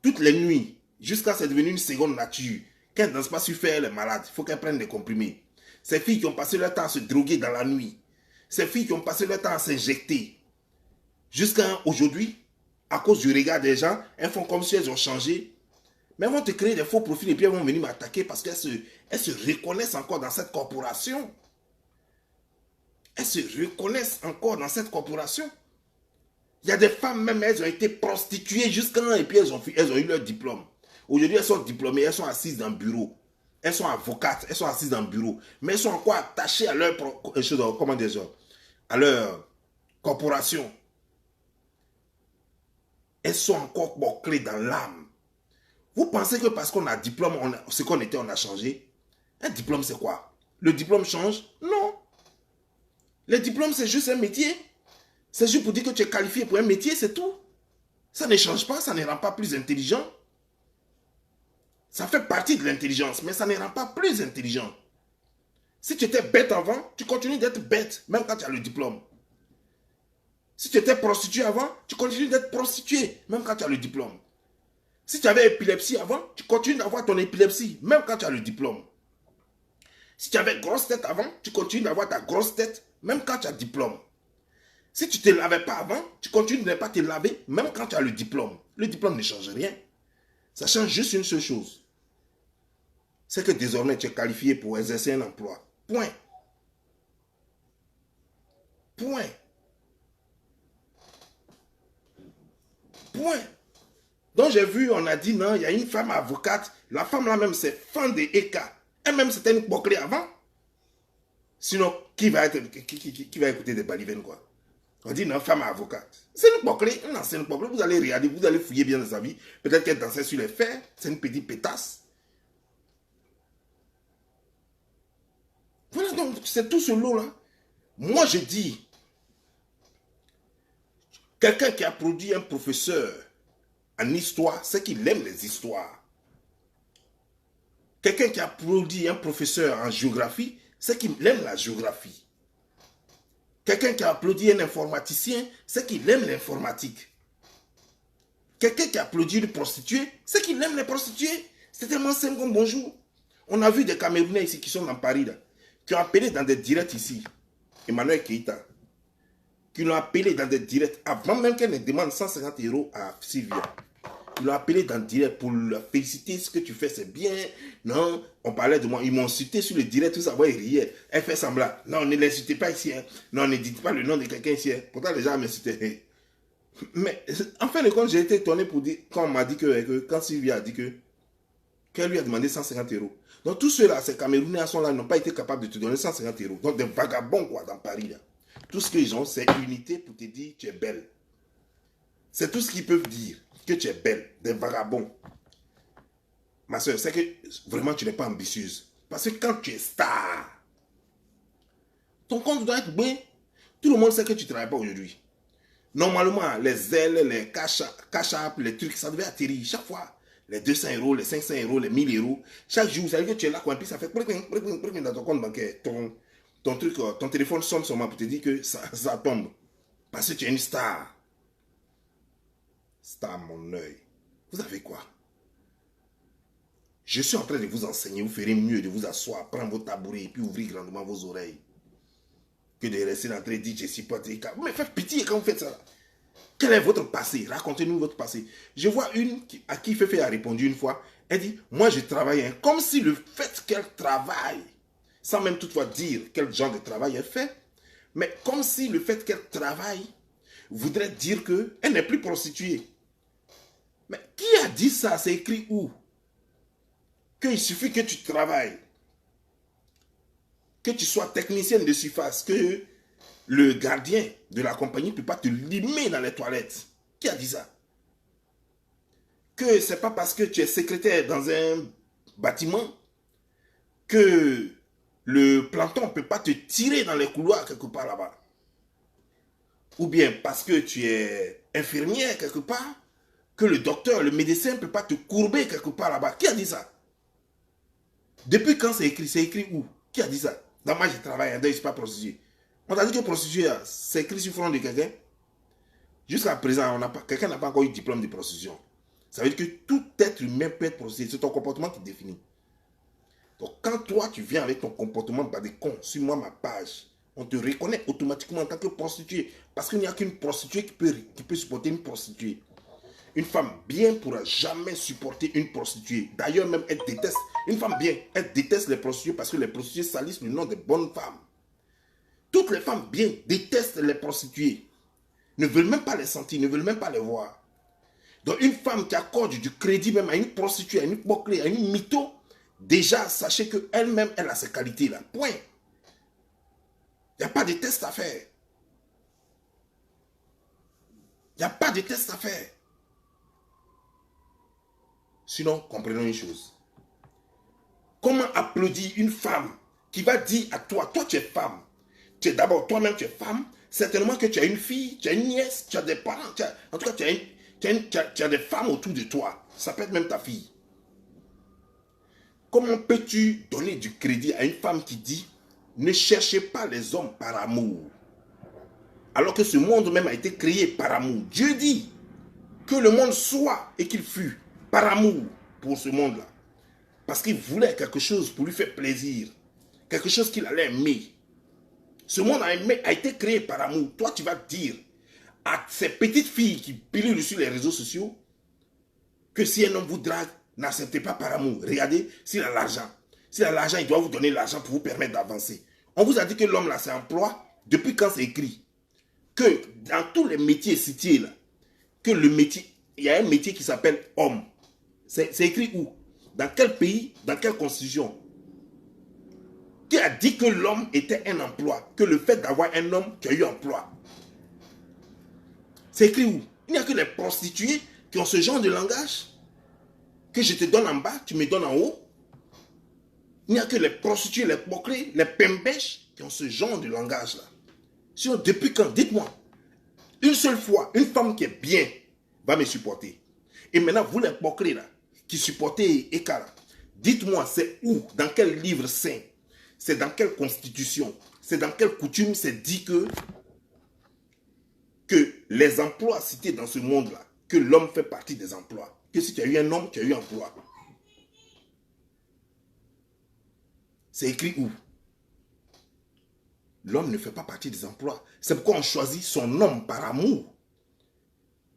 toutes les nuits, jusqu'à ce que c'est devenu une seconde nature. Quand elles ne dansent pas sur fer, elle est malade, il faut qu'elles prennent des comprimés. Ces filles qui ont passé leur temps à se droguer dans la nuit, ces filles qui ont passé leur temps à s'injecter, jusqu'à aujourd'hui, à cause du regard des gens, elles font comme si elles ont changé. Mais elles vont te créer des faux profils et puis elles vont venir m'attaquer parce qu'elles se reconnaissent encore dans cette corporation. Elles se reconnaissent encore dans cette corporation. Il y a des femmes même, elles ont été prostituées jusqu'à... Et puis elles ont eu leur diplôme. Aujourd'hui, elles sont diplômées, elles sont assises dans le bureau. Elles sont avocates, elles sont assises dans le bureau. Mais elles sont encore attachées à leur... Comment dire ça? À leur corporation. Elles sont encore bouclées dans l'âme. Vous pensez que parce qu'on a diplôme, ce qu'on était, on a changé? Un diplôme, c'est quoi? Le diplôme change? Non. Le diplôme, c'est juste un métier. C'est juste pour dire que tu es qualifié pour un métier, c'est tout. Ça ne change pas, ça ne rend pas plus intelligent. Ça fait partie de l'intelligence, mais ça ne rend pas plus intelligent. Si tu étais bête avant, tu continues d'être bête, même quand tu as le diplôme. Si tu étais prostituée avant, tu continues d'être prostituée, même quand tu as le diplôme. Si tu avais épilepsie avant, tu continues d'avoir ton épilepsie, même quand tu as le diplôme. Si tu avais grosse tête avant, tu continues d'avoir ta grosse tête, même quand tu as le diplôme. Si tu ne te lavais pas avant, tu continues de ne pas te laver, même quand tu as le diplôme. Le diplôme ne change rien. Ça change juste une seule chose. C'est que désormais, tu es qualifié pour exercer un emploi. Point. Point. Point. Donc j'ai vu, on a dit non, il y a une femme avocate. La femme là même, c'est fan de Eka. Elle-même, c'était une bouclée avant. Sinon, qui va écouter des balivennes, quoi? On dit non, femme avocate. C'est une bouclée. Non, c'est une bouclée. Vous allez regarder, vous allez fouiller bien dans sa vie. Peut-être qu'elle dansait sur les fers. C'est une petite pétasse. Voilà, donc, c'est tout ce lot-là. Moi, je dis, quelqu'un qui a produit un professeur en histoire, c'est qu'il aime les histoires. Quelqu'un qui a produit un professeur en géographie, c'est qu'il aime la géographie. Quelqu'un qui a applaudi un informaticien, c'est qu'il aime l'informatique. Quelqu'un qui a applaudi une prostituée, c'est qu'il aime les prostituées. C'est tellement simple comme bonjour. On a vu des Camerounais ici qui sont dans Paris, là, qui ont appelé dans des directs ici. Emmanuel Keïta. qui l'ont appelé dans des directs, avant même qu'elle ne demande 150 € à Sylvia. Ils l'ont appelé dans le direct pour la féliciter, ce que tu fais c'est bien. Non, on parlait de moi, ils m'ont insulté sur le direct, tout ça, ils riaient. Elle fait semblant. Non, ne l'insultez pas ici. Hein. Non, ne dites pas le nom de quelqu'un ici. Hein. Pourtant, les gens m'insultaient. Mais en fin de compte, j'ai été étonné pour dire, quand on m'a dit que quand Sylvia a dit qu'elle lui a demandé 150 €. Donc tous ceux-là, ces Camerounais sont là, n'ont pas été capables de te donner 150 €. Donc des vagabonds quoi dans Paris là. Tout ce qu'ils ont, c'est unité pour te dire tu es belle. C'est tout ce qu'ils peuvent dire, que tu es belle, des vagabonds. Ma soeur, c'est que vraiment tu n'es pas ambitieuse. Parce que quand tu es star, ton compte doit être bien. Tout le monde sait que tu ne travailles pas aujourd'hui. Normalement, les ailes, les cash up, les trucs, ça devait atterrir chaque fois. Les 200 €, les 500 €, les 1000 €. Chaque jour, ça veut dire que tu es là, quoi, puis ça fait dans ton compte bancaire. Ton truc, ton téléphone sonne seulement pour te dire que ça tombe. Parce que tu es une star. Star, mon œil. Vous avez quoi? Je suis en train de vous enseigner. Vous ferez mieux de vous asseoir, prendre vos tabourets et puis ouvrir grandement vos oreilles. Que de rester dans le train de dire je suis pas. Vous me faites pitié quand vous faites ça. Quel est votre passé? Racontez-nous votre passé. Je vois une à qui Fefe a répondu une fois. Elle dit, moi je travaille. Hein, comme si le fait qu'elle travaille, sans même toutefois dire quel genre de travail elle fait, mais comme si le fait qu'elle travaille voudrait dire qu'elle n'est plus prostituée. Mais qui a dit ça? C'est écrit où? Qu'il suffit que tu travailles, que tu sois technicienne de surface, que le gardien de la compagnie ne peut pas te limer dans les toilettes. Qui a dit ça? Que c'est pas parce que tu es secrétaire dans un bâtiment que le planton ne peut pas te tirer dans les couloirs quelque part là-bas. Ou bien parce que tu es infirmière quelque part, que le docteur, le médecin ne peut pas te courber quelque part là-bas. Qui a dit ça? Depuis quand c'est écrit? C'est écrit où? Qui a dit ça? Dans moi, je travaille, je ne suis pas prostituée. On t'a dit que prostituée, c'est écrit sur le front de quelqu'un. Jusqu'à présent, quelqu'un n'a pas encore eu de diplôme de prostitution. Ça veut dire que tout être humain peut être prostitué. C'est ton comportement qui définit. Donc, quand toi, tu viens avec ton comportement de con, sur moi, ma page, on te reconnaît automatiquement en tant que prostituée. Parce qu'il n'y a qu'une prostituée qui peut supporter une prostituée. Une femme bien ne pourra jamais supporter une prostituée. D'ailleurs, même, elle déteste. Une femme bien, elle déteste les prostituées parce que les prostituées salissent le nom des bonnes femmes. Toutes les femmes bien détestent les prostituées. Ne veulent même pas les sentir, ne veulent même pas les voir. Donc, une femme qui accorde du crédit même à une prostituée, à une bouclée, à une mytho, déjà, sachez qu'elle-même, elle a ses qualités-là. Point. Il n'y a pas de test à faire. Il n'y a pas de test à faire. Sinon, comprenons une chose. Comment applaudir une femme qui va dire à toi, toi tu es femme, tu es d'abord toi-même tu es femme, certainement que tu as une fille, tu as une nièce, tu as des parents, en tout cas tu as des femmes autour de toi, ça peut être même ta fille. Comment peux-tu donner du crédit à une femme qui dit, ne cherchez pas les hommes par amour, alors que ce monde même a été créé par amour. Dieu dit que le monde soit et qu'il fût par amour pour ce monde-là. Parce qu'il voulait quelque chose pour lui faire plaisir. Quelque chose qu'il allait aimer. Ce monde a été créé par amour. Toi, tu vas dire à ces petites filles qui pilulent sur les réseaux sociaux que si un homme vous drague, n'acceptez pas par amour. Regardez, s'il a l'argent. S'il a l'argent, il doit vous donner l'argent pour vous permettre d'avancer. On vous a dit que l'homme là, c'est emploi. Depuis quand c'est écrit? Que dans tous les métiers cités là, que le métier, il y a un métier qui s'appelle homme. C'est écrit où? Dans quel pays? Dans quelle constitution? Qui a dit que l'homme était un emploi? Que le fait d'avoir un homme, tu as eu emploi? C'est écrit où? Il n'y a que les prostituées qui ont ce genre de langage. Que je te donne en bas, tu me donnes en haut. Il n'y a que les prostituées, les bouclés, les pembèches qui ont ce genre de langage là. Sinon, depuis quand? Dites-moi. Une seule fois, une femme qui est bien va me supporter. Et maintenant, vous les bouclés là, qui supportez Ekara, dites-moi, c'est où? Dans quel livre saint? C'est dans quelle constitution? C'est dans quelle coutume c'est dit que les emplois cités dans ce monde-là, que l'homme fait partie des emplois? Que si tu as eu un homme, tu as eu un emploi. C'est écrit où? l'homme ne fait pas partie des emplois. C'est pourquoi on choisit son homme par amour.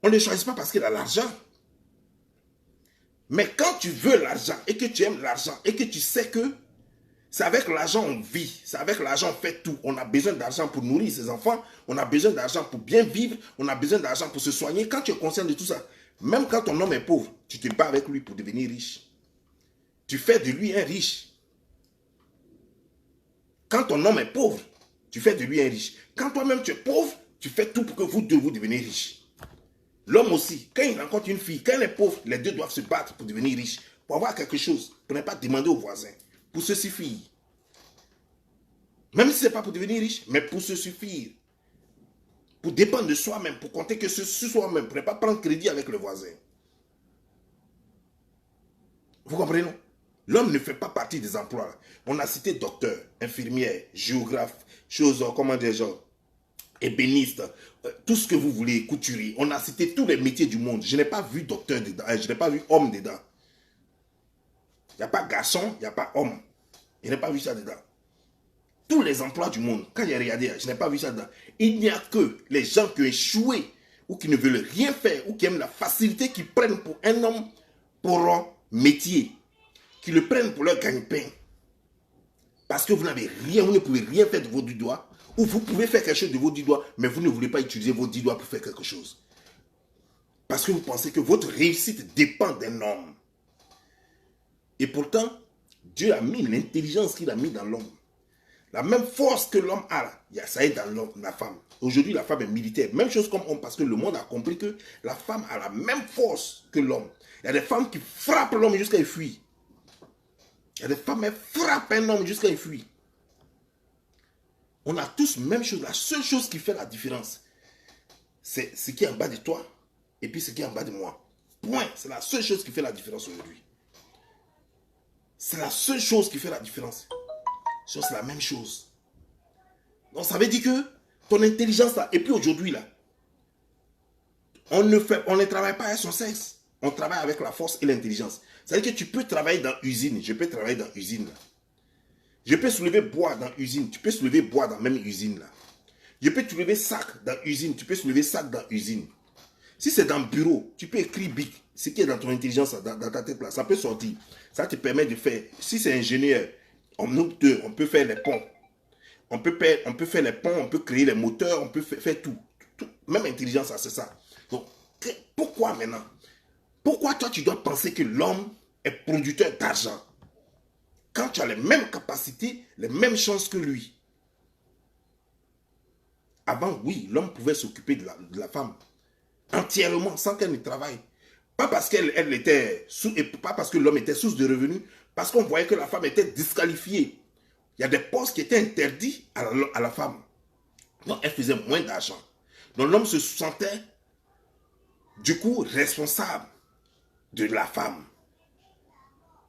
On ne le choisit pas parce qu'il a l'argent. Mais quand tu veux l'argent et que tu aimes l'argent et que tu sais que c'est avec l'argent on vit, c'est avec l'argent on fait tout. On a besoin d'argent pour nourrir ses enfants, on a besoin d'argent pour bien vivre, on a besoin d'argent pour se soigner. Quand tu es conscient de tout ça, même quand ton homme est pauvre, tu te bats avec lui pour devenir riche. Tu fais de lui un riche. Quand ton homme est pauvre, tu fais de lui un riche. Quand toi-même tu es pauvre, tu fais tout pour que vous deux vous deveniez riches. L'homme aussi, quand il rencontre une fille, quand elle est pauvre, les deux doivent se battre pour devenir riches, pour avoir quelque chose, pour ne pas demander aux voisins, pour se suffire. Même si ce n'est pas pour devenir riche, mais pour se suffire. Pour dépendre de soi-même, pour compter que sur soi-même, pour ne pas prendre crédit avec le voisin. Vous comprenez, non? L'homme ne fait pas partie des emplois. On a cité docteur, infirmière, géographe, choses, comment dire, genre, ébéniste, tout ce que vous voulez, couturier. On a cité tous les métiers du monde. Je n'ai pas vu docteur dedans, je n'ai pas vu homme dedans. Il n'y a pas garçon, il n'y a pas homme. Je n'ai pas vu ça dedans. Tous les emplois du monde, quand j'ai regardé, je n'ai pas vu ça dedans. Il n'y a que les gens qui ont échoué ou qui ne veulent rien faire ou qui aiment la facilité, qui prennent pour un homme pour leur métier, qui le prennent pour leur gagne-pain. Parce que vous n'avez rien, vous ne pouvez rien faire de vos 10 doigts, ou vous pouvez faire quelque chose de vos 10 doigts, mais vous ne voulez pas utiliser vos 10 doigts pour faire quelque chose. Parce que vous pensez que votre réussite dépend d'un homme. Et pourtant, Dieu a mis l'intelligence qu'il a mis dans l'homme. La même force que l'homme a, ça est dans l'homme, la femme. Aujourd'hui, la femme est militaire. Même chose comme homme, parce que le monde a compris que la femme a la même force que l'homme. Il y a des femmes qui frappent l'homme jusqu'à il fuit. Il y a des femmes qui frappent un homme jusqu'à il fuit. On a tous la même chose. La seule chose qui fait la différence, c'est ce qui est en bas de toi et puis ce qui est en bas de moi. Point. C'est la seule chose qui fait la différence aujourd'hui. C'est la seule chose qui fait la différence. C'est la même chose. Donc ça veut dire que ton intelligence là, et puis aujourd'hui là, on ne travaille pas avec son sexe. On travaille avec la force et l'intelligence. C'est-à-dire que tu peux travailler dans l'usine. Je peux travailler dans l'usine là. Je peux soulever bois dans l'usine. Tu peux soulever bois dans la même usine là. Je peux soulever sac dans l'usine. Tu peux soulever sac dans l'usine. Si c'est dans le bureau, tu peux écrire BIC. Ce qui est dans ton intelligence, dans ta tête là, ça peut sortir. Ça te permet de faire. Si c'est ingénieur, on peut faire les ponts. On peut faire les ponts, on peut créer les moteurs, on peut faire tout. Même intelligence, c'est ça. Donc, pourquoi maintenant? Pourquoi toi, tu dois penser que l'homme est producteur d'argent? Quand tu as les mêmes capacités, les mêmes chances que lui. Avant, oui, l'homme pouvait s'occuper de la femme entièrement, sans qu'elle ne travaille. Pas parce qu'elle était pas parce que l'homme était source de revenus, parce qu'on voyait que la femme était disqualifiée. Il y a des postes qui étaient interdits à la femme. Donc, elle faisait moins d'argent. Donc, l'homme se sentait, du coup, responsable de la femme.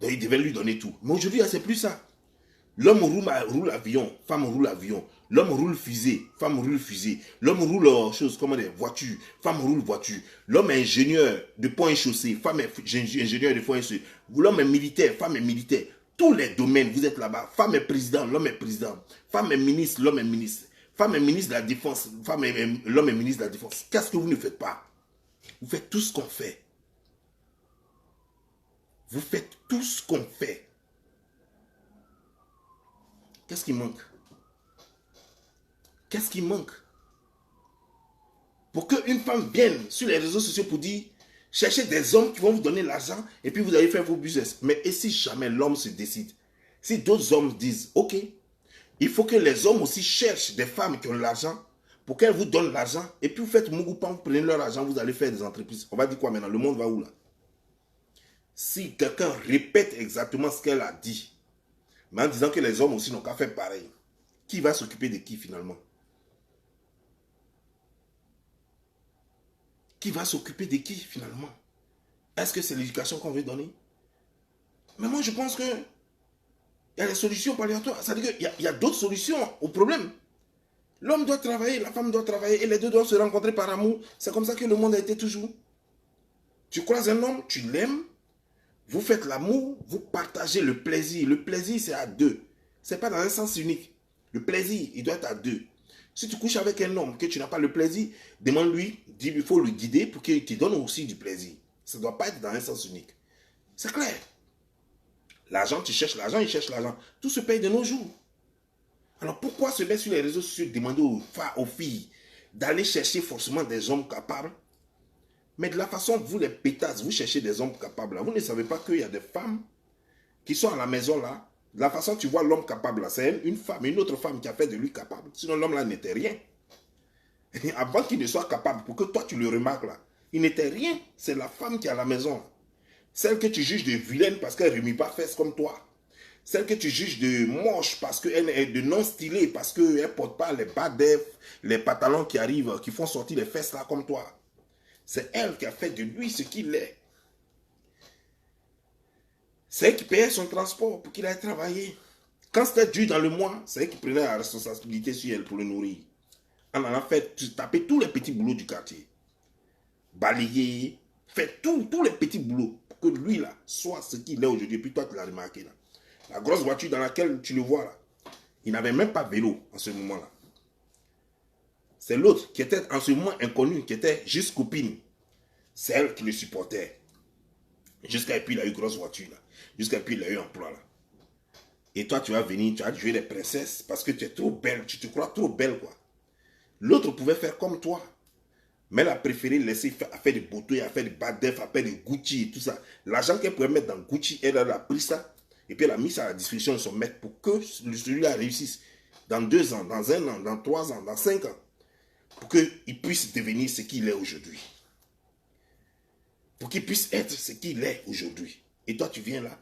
Donc, il devait lui donner tout. Mais aujourd'hui, c'est plus ça. L'homme roule avion, femme roule avion. L'homme roule fusée, femme roule fusée. L'homme roule voiture, femme roule voiture. L'homme est ingénieur de pont et chaussée, femme est ingénieur de pont et chaussée. L'homme est militaire, femme est militaire. Tous les domaines, vous êtes là-bas. Femme est président, l'homme est président. Femme est ministre, l'homme est ministre. Femme est ministre de la défense, l'homme est ministre de la défense. Qu'est-ce que vous ne faites pas? Vous faites tout ce qu'on fait. Vous faites tout ce qu'on fait. Qu'est-ce qui manque? Qu'est-ce qui manque? Pour qu'une femme vienne sur les réseaux sociaux pour dire, cherchez des hommes qui vont vous donner l'argent et puis vous allez faire vos business. Mais et si jamais l'homme se décide? Si d'autres hommes disent, ok, il faut que les hommes aussi cherchent des femmes qui ont l'argent pour qu'elles vous donnent l'argent et puis vous faites Mugupan, vous prenez leur argent, vous allez faire des entreprises. On va dire quoi maintenant? Le monde va où là? Si quelqu'un répète exactement ce qu'elle a dit, mais en disant que les hommes aussi n'ont qu'à faire pareil, qui va s'occuper de qui finalement? Qui va s'occuper de qui finalement? Est-ce que c'est l'éducation qu'on veut donner? Mais moi je pense que il y a des solutions paléatoires. C'est-à-dire qu'il y a d'autres solutions au problème. L'homme doit travailler, la femme doit travailler et les deux doivent se rencontrer par amour. C'est comme ça que le monde a été toujours. Tu croises un homme, tu l'aimes, vous faites l'amour, vous partagez le plaisir. Le plaisir c'est à deux. C'est pas dans un sens unique. Le plaisir, il doit être à deux. Si tu couches avec un homme que tu n'as pas le plaisir, demande-lui, dis-lui, il faut le guider pour qu'il te donne aussi du plaisir. Ça ne doit pas être dans un sens unique. C'est clair. L'argent, tu cherches l'argent, il cherche l'argent. Tout se paye de nos jours. Alors pourquoi se mettre sur les réseaux sociaux, demander aux filles d'aller chercher forcément des hommes capables? Mais de la façon, vous les pétasses, vous cherchez des hommes capables. Là. Vous ne savez pas qu'il y a des femmes qui sont à la maison là. De la façon, tu vois l'homme capable là, c'est une femme, une autre femme qui a fait de lui capable. Sinon l'homme là n'était rien. Avant qu'il ne soit capable, pour que toi tu le remarques là, il n'était rien. C'est la femme qui est à la maison. Celle que tu juges de vilaine parce qu'elle ne remue pas fesses comme toi. Celle que tu juges de moche parce qu'elle est de non stylée, parce qu'elle ne porte pas les bas d'œuf, les pantalons qui arrivent, qui font sortir les fesses là comme toi. C'est elle qui a fait de lui ce qu'il est. C'est elle qui payait son transport pour qu'il aille travailler. Quand c'était dur dans le mois, c'est elle qui prenait la responsabilité sur elle pour le nourrir. On en a fait taper tous les petits boulots du quartier. Balayer, faire tous les petits boulots pour que lui là soit ce qu'il est aujourd'hui. Puis toi tu l'as remarqué là. La grosse voiture dans laquelle tu le vois là, il n'avait même pas vélo en ce moment-là. C'est l'autre qui était en ce moment inconnu, qui était juste copine. C'est elle qui le supportait. Jusqu'à puis il a eu grosse voiture là. Jusqu'à puis il a eu emploi là. Et toi tu vas venir, tu vas jouer les princesses parce que tu es trop belle, tu te crois trop belle quoi. L'autre pouvait faire comme toi. Mais elle a préféré laisser faire des boutons, à faire des badef, à faire des Gucci et tout ça. L'argent qu'elle pouvait mettre dans Gucci, elle a pris ça. Et puis elle a mis ça à la disposition de son maître pour que celui-là réussisse dans 2 ans, dans 1 an, dans 3 ans, dans 5 ans. Pour qu'il puisse devenir ce qu'il est aujourd'hui. Pour qu'il puisse être ce qu'il est aujourd'hui. Et toi tu viens là,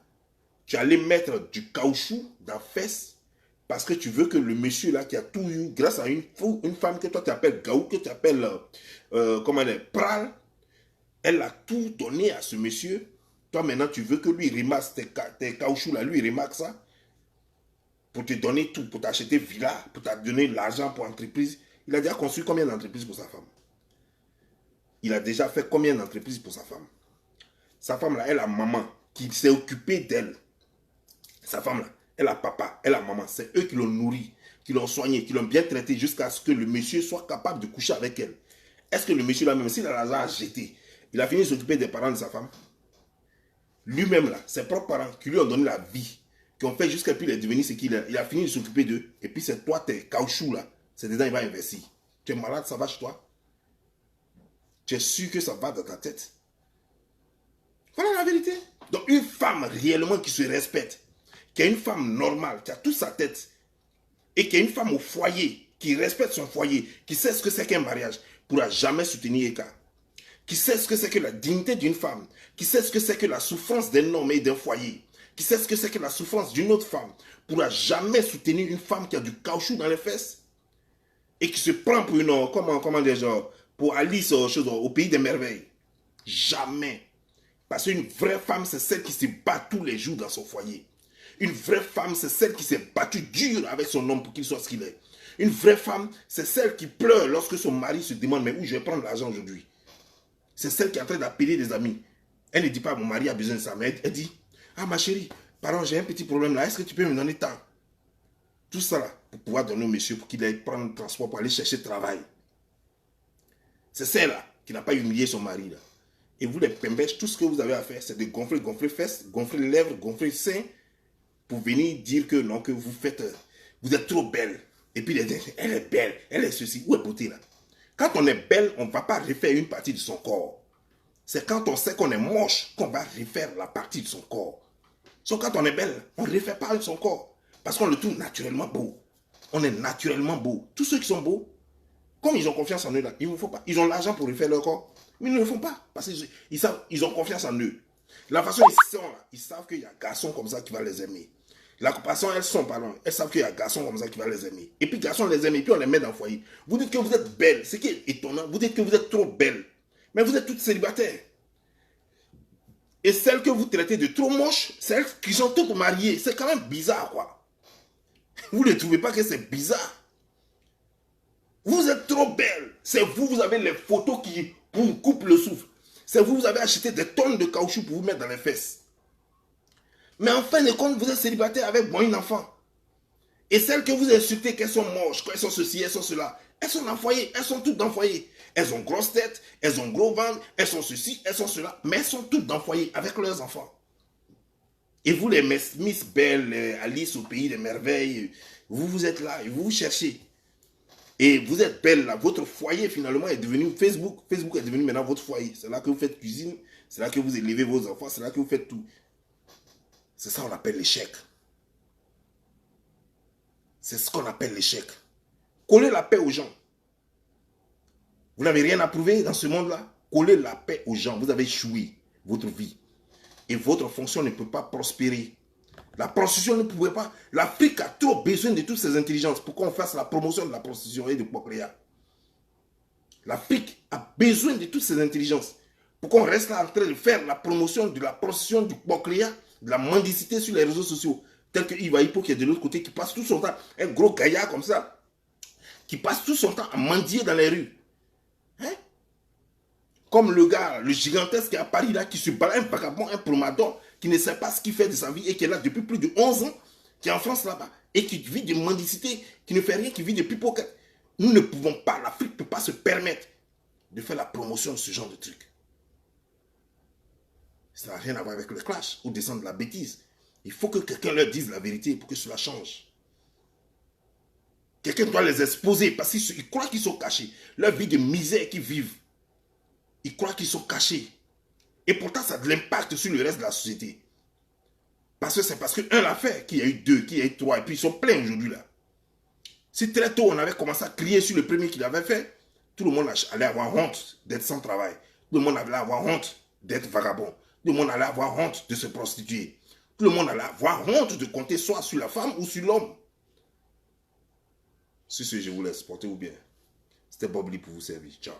tu allais mettre du caoutchouc dans la fesse parce que tu veux que le monsieur là qui a tout eu, grâce à une femme que toi tu appelles Gaou, que tu appelles, comment elle est, Pral, elle a tout donné à ce monsieur. Toi maintenant tu veux que lui remasse tes caoutchoucs là, lui remarque ça, pour te donner tout, pour t'acheter villa, pour te donner l'argent pour entreprise. Il a déjà construit combien d'entreprises pour sa femme? Il a déjà fait combien d'entreprises pour sa femme? Sa femme là, elle a maman qui s'est occupée d'elle. Sa femme là, elle a papa, elle a maman. C'est eux qui l'ont nourri, qui l'ont soigné, qui l'ont bien traité jusqu'à ce que le monsieur soit capable de coucher avec elle. Est-ce que le monsieur là, même s'il a l'argent à jeter, il a fini de s'occuper des parents de sa femme? Lui-même là, ses propres parents qui lui ont donné la vie, qui ont fait jusqu'à ce qu'il est devenu ce qu'il est, il a fini de s'occuper d'eux. Et puis c'est toi, tes caoutchoucs là, c'est dedans il va investir. Tu es malade, ça va chez toi? Tu es sûr que ça va dans ta tête? Voilà la vérité. Donc une femme réellement qui se respecte, qui est une femme normale, qui a toute sa tête, et qui est une femme au foyer, qui respecte son foyer, qui sait ce que c'est qu'un mariage, ne pourra jamais soutenir Eka. Qui sait ce que c'est que la dignité d'une femme, qui sait ce que c'est que la souffrance d'un homme et d'un foyer, qui sait ce que c'est que la souffrance d'une autre femme, ne pourra jamais soutenir une femme qui a du caoutchouc dans les fesses, et qui se prend pour une, comment dire, genre, pour Alice au pays des merveilles. Jamais. Parce qu'une vraie femme, c'est celle qui se bat tous les jours dans son foyer. Une vraie femme, c'est celle qui s'est battue dur avec son homme pour qu'il soit ce qu'il est. Une vraie femme, c'est celle qui pleure lorsque son mari se demande mais où je vais prendre l'argent aujourd'hui. C'est celle qui est en train d'appeler des amis. Elle ne dit pas mon mari a besoin de ça, mais elle dit ah ma chérie, pardon, j'ai un petit problème là, est-ce que tu peux me donner temps? Tout ça là, pour pouvoir donner au monsieur pour qu'il aille prendre le transport pour aller chercher travail. C'est celle-là qui n'a pas humilié son mari là. Et vous les pembèches, tout ce que vous avez à faire, c'est de gonfler fesses, gonfler les lèvres, gonfler les seins, pour venir dire que non, que vous êtes trop belle. Et puis elle est belle, elle est ceci. Où est beauté là? Quand on est belle, on ne va pas refaire une partie de son corps. C'est quand on sait qu'on est moche qu'on va refaire la partie de son corps. Sauf quand on est belle, on ne refait pas son corps. Parce qu'on le trouve naturellement beau. On est naturellement beau. Tous ceux qui sont beaux, comme ils ont confiance en eux là, il ne faut pas. Ils ont l'argent pour refaire leur corps. Mais ils ne le font pas. Parce qu'ils savent, ils ont confiance en eux. La façon ils sont là, ils savent qu'il y a un garçon comme ça qui va les aimer. La façon elles savent qu'il y a un garçon comme ça qui va les aimer. Et puis garçon les aime et puis on les met dans le foyer. Vous dites que vous êtes belle. Ce qui est étonnant, vous dites que vous êtes trop belle. Mais vous êtes toutes célibataires. Et celles que vous traitez de trop moches, celles qui sont toutes mariées. C'est quand même bizarre quoi. Vous ne trouvez pas que c'est bizarre? Vous êtes trop belle. C'est vous, vous avez les photos qui vous coupent le souffle. C'est vous, vous avez acheté des tonnes de caoutchouc pour vous mettre dans les fesses. Mais en fin de compte, vous êtes célibataire avec bon, un enfant. Et celles que vous insultez, qu'elles sont moches, qu'elles sont ceci, elles sont cela, elles sont dans le foyer, elles sont toutes dans le foyer. Elles ont grosse tête, elles ont gros ventre, elles sont ceci, elles sont cela, mais elles sont toutes dans le foyer avec leurs enfants. Et vous, les Miss Belle, Alice au pays des merveilles, vous êtes là et vous cherchez. Et vous êtes belle là, votre foyer finalement est devenu Facebook. Facebook est devenu maintenant votre foyer. C'est là que vous faites cuisine, c'est là que vous élevez vos enfants, c'est là que vous faites tout. C'est ça qu'on appelle l'échec. C'est ce qu'on appelle l'échec. Coller la paix aux gens. Vous n'avez rien à prouver dans ce monde-là. Coller la paix aux gens. Vous avez échoué votre vie. Et votre fonction ne peut pas prospérer. La prostitution ne pouvait pas. L'Afrique a trop besoin de toutes ces intelligences pour qu'on fasse la promotion de la prostitution et de procréation. L'Afrique a besoin de toutes ces intelligences pour qu'on reste là en train de faire la promotion de la prostitution, du procréation, de la mendicité sur les réseaux sociaux. Tel que Iva Hippo qui est de l'autre côté, qui passe tout son temps, un gros gaillard comme ça, qui passe tout son temps à mendier dans les rues. Hein? Comme le gars, le gigantesque qui est à Paris, là, qui se balade, un vagabond, un promador, qui ne sait pas ce qu'il fait de sa vie et qui est là depuis plus de 11 ans, qui est en France là-bas, et qui vit de mendicité, qui ne fait rien, qui vit de pickpocket. Nous ne pouvons pas, l'Afrique ne peut pas se permettre de faire la promotion de ce genre de trucs. Ça n'a rien à voir avec le clash ou descendre de la bêtise. Il faut que quelqu'un leur dise la vérité pour que cela change. Quelqu'un doit les exposer parce qu'ils croient qu'ils sont cachés. Leur vie de misère qu'ils vivent, ils croient qu'ils sont cachés. Et pourtant, ça a de l'impact sur le reste de la société. Parce que c'est parce qu'un l'a fait, qu'il y a eu deux, qu'il y a eu trois, et puis ils sont pleins aujourd'hui là. Si très tôt on avait commencé à crier sur le premier qu'il avait fait, tout le monde allait avoir honte d'être sans travail. Tout le monde allait avoir honte d'être vagabond. Tout le monde allait avoir honte de se prostituer. Tout le monde allait avoir honte de compter soit sur la femme ou sur l'homme. Sur ce, je vous laisse. Portez-vous bien. C'était Bob Lee pour vous servir. Ciao.